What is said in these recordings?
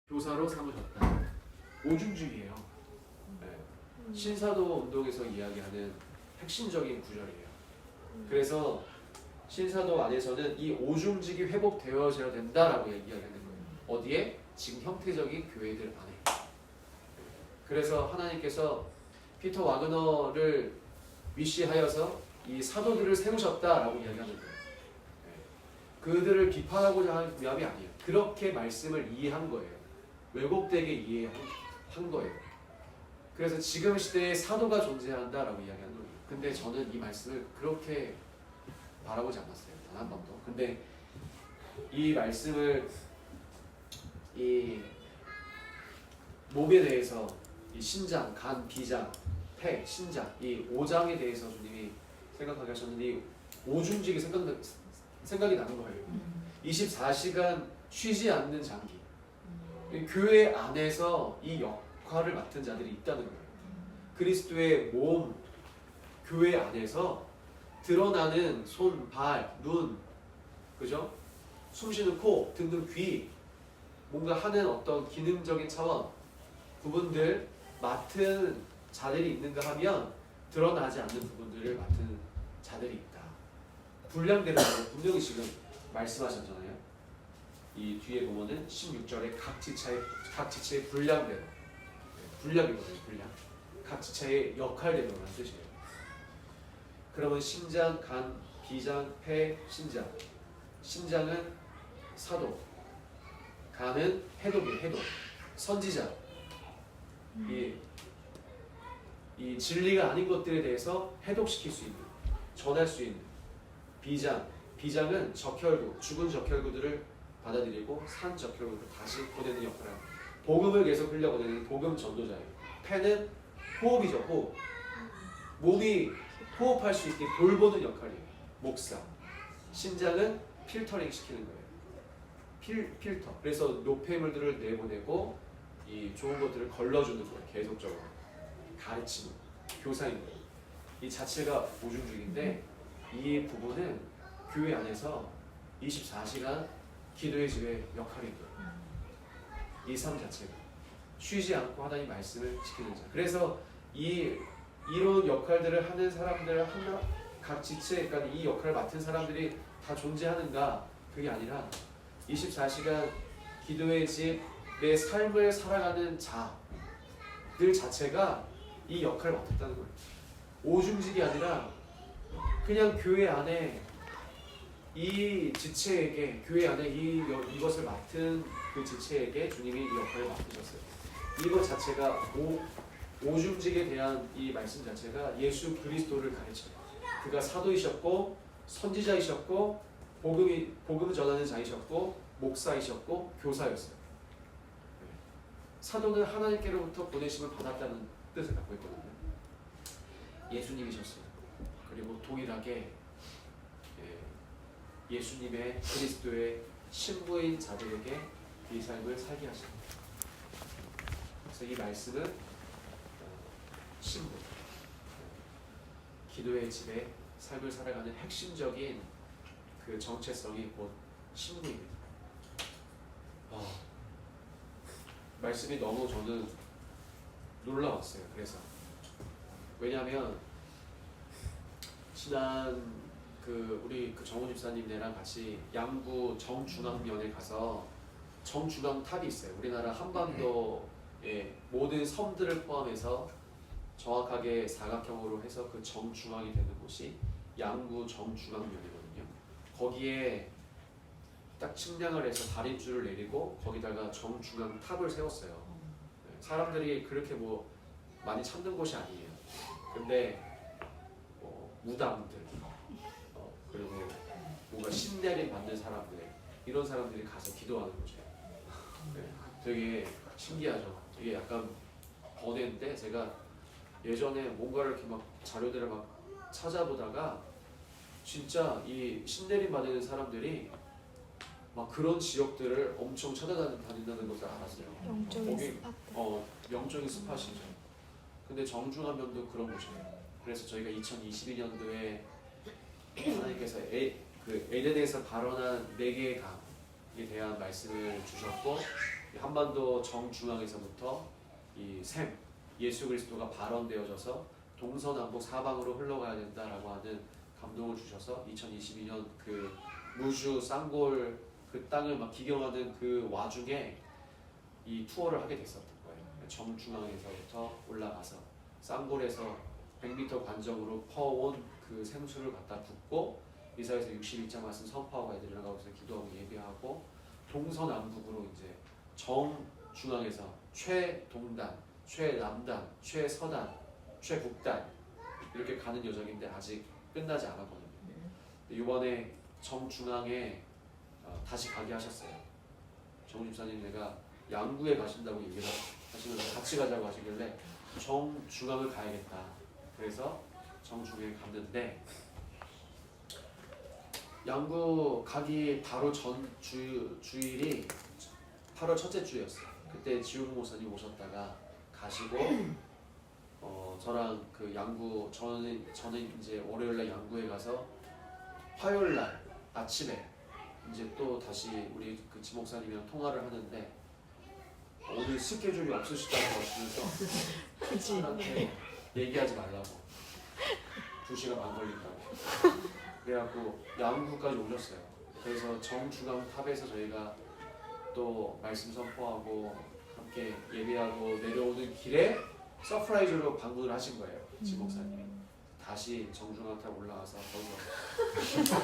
교사로 삼으셨다. 오중주의예요. 네. 신사도 운동에서 이야기하는 핵심적인 구절이에요. 그래서 신사도 안에서는 이 오중직이 회복되어져야 된다라고 이야기하는 거예요. 어디에? 지금 형태적인 교회들 안에. 그래서 하나님께서 피터 와그너를 위시하여서 이 사도들을 세우셨다라고 이야기하는 거예요. 그들을 비판하고자 하는 마음이 아니에요. 그렇게 말씀을 이해한 거예요. 왜곡되게 이해한 거예요. 그래서 지금 시대에 사도가 존재한다라고 이야기하는 거예요. 근데 저는 이 말씀을 그렇게 바라보지 않았어요. 단 한 번도. 근데 이 말씀을 이 몸에 대해서 이 신장, 간, 비장, 폐, 신장 이 5장에 대해서 주님이 생각하게 하셨는데 이 오중직이 생각이 나는 거예요. 24시간 쉬지 않는 장기. 교회 안에서 이 역할을 맡은 자들이 있다는 거예요. 그리스도의 몸, 교회 안에서 드러나는 손, 발, 눈, 그죠? 숨쉬는 코, 등등 귀, 뭔가 하는 어떤 기능적인 차원, 부분들 맡은 자들이 있는가 하면 드러나지 않는 부분들을 맡은 자들이 있다. 분량대로 분명히 지금 말씀하셨잖아요. 이 뒤에 보면은 16절에 각 지체의 분량대로, 분량이거든요. 분량. 각 지체의 역할대로라는 뜻이에요. 그러면 신장, 간, 비장, 폐, 신장. 신장은 사도, 간은 해독이에요. 해독. 선지자. 이 진리가 아닌 것들에 대해서 해독시킬 수 있는, 전할 수 있는. 비장은 적혈구, 죽은 적혈구들을 받아들이고 산 적혈구를 다시 보내는 역할을 합니다. 복음을 계속 흘려보내는 복음 전도자예요. 폐는 호흡이죠. 호흡. 몸이 호흡할 수 있게 돌보는 역할이에요. 목사. 신장은 필터링 시키는 거예요. 필터. 그래서 노폐물들을 내보내고 이 좋은 것들을 걸러주는 거예요. 계속적으로. 가르치는 교사인 거예요. 이 자체가 오중직인데 이 부분은 교회 안에서 24시간 기도의 집의 역할인 거예요. 이 삶 자체가 쉬지 않고 하나님 말씀을 지키는 자. 그래서 이런 역할들을 하는 사람들 하나 각 지체, 그러니까 이 역할을 맡은 사람들이 다 존재하는가? 그게 아니라 24시간 기도의 집의 삶을 살아가는 자들 자체가 이 역할을 맡았다는 거예요. 오중직이 아니라 그냥 교회 안에 이 지체에게, 교회 안에 이것을 맡은 그 지체에게 주님이 이 역할을 맡으셨어요. 이것 자체가 오중직에 대한 이 말씀 자체가 예수 그리스도를 가르쳐요. 그가 사도이셨고 선지자이셨고 복음을 전하는 자이셨고 목사이셨고 교사였어요. 사도는 하나님께로부터 보내심을 받았다는 뜻을 갖고 있거든요. 예수님이셨어요. 그리고 동일하게 예수님의 그리스도의 신부인 자들에게 이 삶을 살게 하십니다. 그래서 이 말씀은 신부, 기도의 집에 삶을 살아가는 핵심적인 그 정체성이 곧 신부입니다. 말씀이 너무 저는 놀라웠어요. 그래서 왜냐하면 지난 우리 정우 집사님네랑 같이 양구 정중앙면에 가서 정중앙탑이 있어요. 우리나라 한반도의 모든 섬들을 포함해서 정확하게 사각형으로 해서 그 정중앙이 되는 곳이 양구 정중앙면이거든요. 거기에 딱 측량을 해서 다림줄을 내리고 거기다가 정중앙탑을 세웠어요. 사람들이 그렇게 많이 찾는 곳이 아니에요. 근데 무당들 그리고 뭔가 신내림 받는 사람들, 이런 사람들이 가서 기도하는 거죠. 되게 신기하죠. 이게 약간 번외인데 제가 예전에 뭔가를 이렇게 막 자료들을 막 찾아보다가 진짜 이 신내림 받는 사람들이 막 그런 지역들을 엄청 찾아다닌다는 것을 알았어요. 영적인 스팟. 영적인 스팟이죠. 근데 정중앙면도 그런 곳이에요. 그래서 저희가 2022년도에 하나님께서 에덴에서 발원한 4개의 강에 대한 말씀을 주셨고 한반도 정중앙에서부터 이 샘, 예수 그리스도가 발원되어져서 동서남북 사방으로 흘러가야 된다라고 하는 감동을 주셔서 2022년 그 무주 쌍골 그 땅을 막 기경하는 그 와중에 이 투어를 하게 됐었던 거예요. 정중앙에서부터 올라가서 쌍골에서 100m 관정으로 퍼온 그 생수를 갖다 붓고 이사야서 61장 말씀 선포하고 애들이랑 가서 기도하고 예배하고 동서남북으로 이제 정중앙에서 최동단, 최남단, 최서단, 최북단 이렇게 가는 여정인데 아직 끝나지 않았거든요. 이번에 정중앙에 다시 가게 하셨어요. 정 집사님 내가 양구에 가신다고 얘기를 하시면서 같이 가자고 하시길래 정중앙을 가야겠다. 그래서 정중앙에 갔는데 양구 가기 바로 전 주일이 8월 첫째 주였어요. 그때 지훈 목사님 오셨다가 가시고 저랑 그 양구 저는 이제 월요일날 양구에 가서 화요일날 아침에 이제 또 다시 우리 그 지목사님이랑 통화를 하는데 오늘 스케줄이 없으시다고 하시면서 저한테 얘기하지 말라고 2시간 반 걸린다고 그래갖고 양구까지 오셨어요. 그래서 정중앙 탑에서 저희가 또 말씀 선포하고 함께 예배하고 내려오는 길에 서프라이즈로 방문을 하신 거예요. 지목사님이 다시 정중앙 탑 올라와서 거기서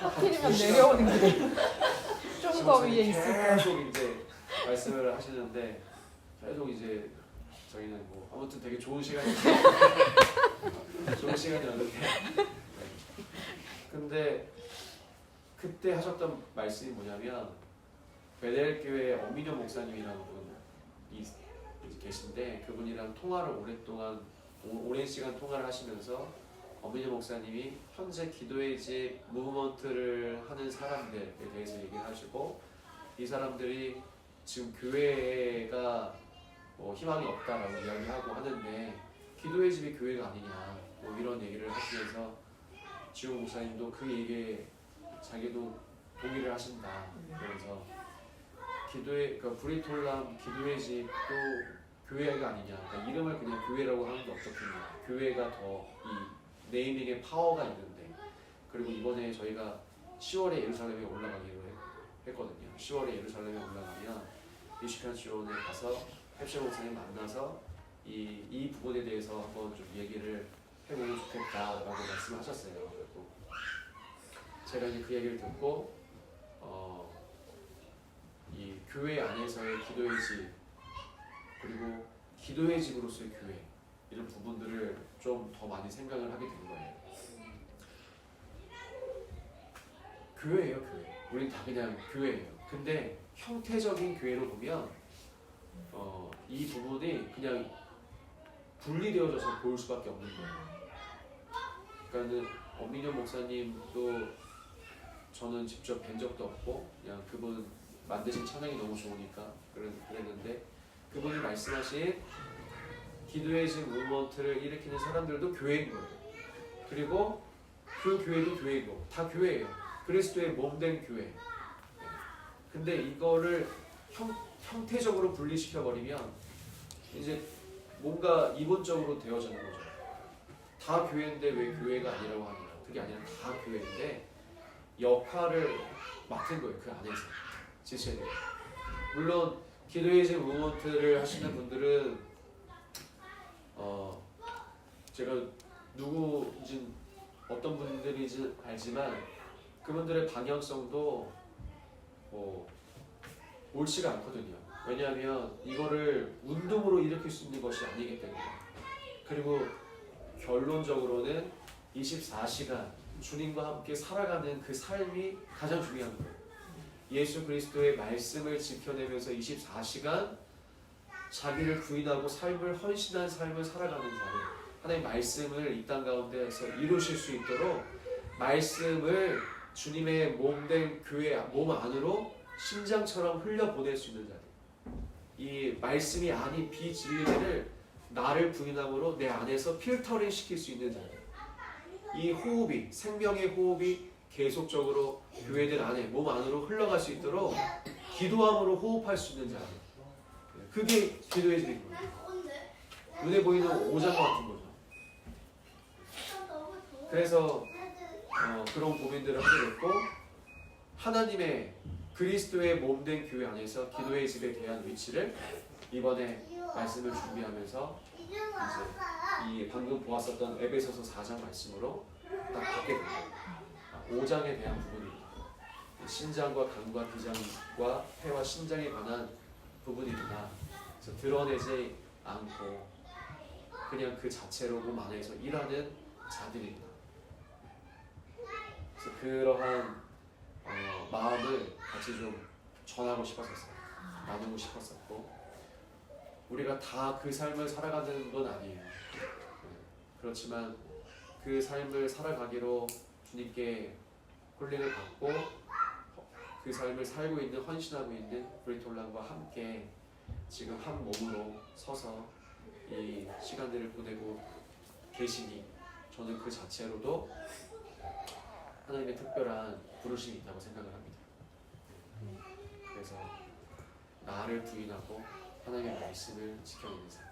하필이면 내려오는 길에 좀 더 위에 있을까. 계속 이제 말씀을 하시는데 계속 이제 저희는 뭐 아무튼 되게 좋은 시간이었는데 근데 그때 하셨던 말씀이 뭐냐면 베델 교회 엄민영 목사님이라는 분이 계신데 그분이랑 통화를 오랜 시간 통화를 하시면서 엄민영 목사님이 현재 기도의 집 무브먼트를 하는 사람들에 대해서 얘기를 하시고 이 사람들이 지금 교회가 뭐 희망이 없다라고 이야기하고 하는데 기도의 집이 교회가 아니냐 뭐 이런 얘기를 하시면서 지호 목사님도 그 얘기에 자기도 동의를 하신다. 그래서 그러니까 브리톨람 기도의 집도 교회가 아니냐. 그러니까 이름을 그냥 교회라고 하는 게 어떻겠냐. 교회가 더 이 네이밍의 파워가 있는데 그리고 이번에 저희가 10월에 예루살렘에 올라가기로 했거든요. 10월에 예루살렘에 올라가면 미시간 지원에 가서 헵시 목사님 만나서 이 부분에 대해서 한번 좀 얘기를 해보면 좋겠다라고 말씀하셨어요. 그리고 제가 이제 그 얘기를 듣고 이 교회 안에서의 기도의 집 그리고 기도의 집으로서의 교회 이런 부분들을 좀 더 많이 생각을 하게 된 거예요. 교회예요, 교회. 우린 다 그냥 교회예요. 근데 형태적인 교회로 보면 이 부분이 그냥 분리되어져서 보일 수밖에 없는 거예요. 그러니까는 엄민영 목사님도 저는 직접 뵌 적도 없고 그냥 그분 만드신 찬양이 너무 좋으니까 그랬는데 그분이 말씀하신 기도의 집 무브먼트를 일으키는 사람들도 교회인 거예요. 그리고 그 교회도 교회이고 다 교회예요. 그리스도의 몸된 교회. 근데 이거를 형태적으로 분리시켜버리면 이제 뭔가 이본적으로 되어지는 거죠. 다 교회인데 왜 교회가 아니라고 하냐. 그게 아니라 다 교회인데 역할을 맡은 거예요. 그 안에서 지체들. 물론 기도의 집 무브먼트를 하시는 분들은 제가 누구인지 어떤 분들인지 알지만 그분들의 방향성도 옳지가 않거든요. 왜냐하면 이거를 운동으로 일으킬 수 있는 것이 아니기 때문에. 그리고 결론적으로는 24시간 주님과 함께 살아가는 그 삶이 가장 중요한 거예요. 예수 그리스도의 말씀을 지켜내면서 24시간 자기를 부인하고 삶을 헌신한 삶을 살아가는 자를 하나님의 말씀을 이 땅 가운데서 이루실 수 있도록 말씀을 주님의 몸된 교회 몸 안으로 심장처럼 흘려보낼 수 있는 자들. 이 말씀이 아닌 비진리들을 나를 부인함으로 내 안에서 필터링 시킬 수 있는 자들. 이 호흡이 생명의 호흡이 계속적으로 교회들 안에 몸 안으로 흘러갈 수 있도록 기도함으로 호흡할 수 있는 자들. 그게 기도의 집인 거예요. 눈에 보이는 오장 같은 거죠. 그래서 그런 고민들을 하게 됐고 하나님의 그리스도의 몸된 교회 안에서 기도의 집에 대한 위치를 이번에 말씀을 준비하면서 이제 이 방금 보았었던 에베소서 4장 말씀으로 딱 받게 됩니다. 5장에 대한 부분입니다. 신장과 간과 비장과 폐와 신장에 관한 부분이구나. 그래서 드러내지 않고 그냥 그 자체로 몸 안에서 일하는 자들이구나. 그래서 그러한 마음을 같이 좀 전하고 싶었었어요. 나누고 싶었었고 우리가 다 그 삶을 살아가는 건 아니에요. 그렇지만 그 삶을 살아가기로 주님께 홀링을 받고 그 삶을 살고 있는 헌신하고 있는 브리톨란과 함께 지금 한 몸으로 서서 이 시간들을 보내고 계시니 저는 그 자체로도 하나님의 특별한 부르심이 있다고 생각을 합니다. 그래서 나를 부인하고 하나님의 말씀을 지켜내는 삶.